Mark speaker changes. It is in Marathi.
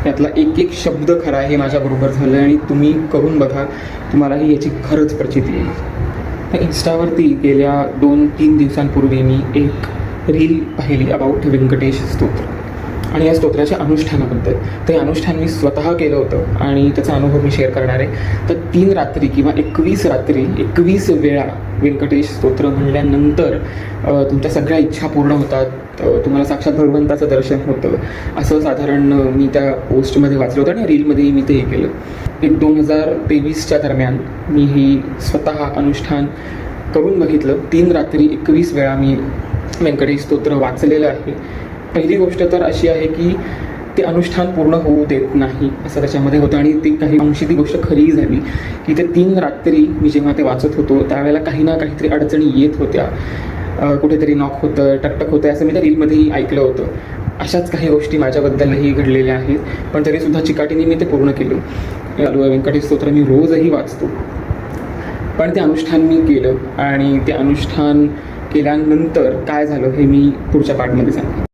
Speaker 1: यातला एक एक शब्द खरा हे माझ्याबरोबर झालं आणि तुम्ही करून बघा, तुम्हालाही याची खरंच प्रचिती येईल. तर इन्स्टावरती गेल्या 2-3 दिवसांपूर्वी मी एक रील पाहिली अबाउट व्यंकटेश स्तोत्र आणि या स्तोत्राच्या अनुष्ठानाबद्दल. ते अनुष्ठान मी स्वतः केलं होतं आणि त्याचा अनुभव मी शेअर करणार आहे. तर 3 रात्री किंवा 21 रात्री 21 वेळा व्यंकटेश स्तोत्र म्हणल्यानंतर तुमच्या सगळ्या इच्छा पूर्ण होतात, तुम्हाला साक्षात भगवंताचं दर्शन होतं, असं साधारण मी त्या पोस्टमध्ये वाचलं होतं आणि रीलमध्येही मी ते हे केलं. एक 2023च्या दरम्यान मी ही स्वतः अनुष्ठान करून बघितलं. 3 रात्री 21 वेळा मी व्यंकटेश स्तोत्र वाचलेलं आहे. पहिली गोष्ट तर अशी आहे की ते अनुष्ठान पूर्ण होऊ देत नाही असं त्याच्यामध्ये होतं आणि ती काही अंशी ती गोष्ट खरी झाली की ते 3 रात्री मी जेव्हा ते वाचत होतो त्यावेळेला काही ना काहीतरी अडचणी येत होत्या, कुठेतरी नॉक होतं, टकटक होतं, असं मी त्या रीलमध्येही ऐकलं होतं. अशाच काही गोष्टी माझ्याबद्दलही घडलेल्या आहेत, पण तरीसुद्धा चिकाटीने मी ते पूर्ण केलं. व्यंकटेश स्तोत्र मी रोजही वाचतो, पण ते अनुष्ठान मी केलं आणि ते अनुष्ठान केल्यानंतर काय झालं हे मी पुढच्या पार्टमध्ये सांगतो.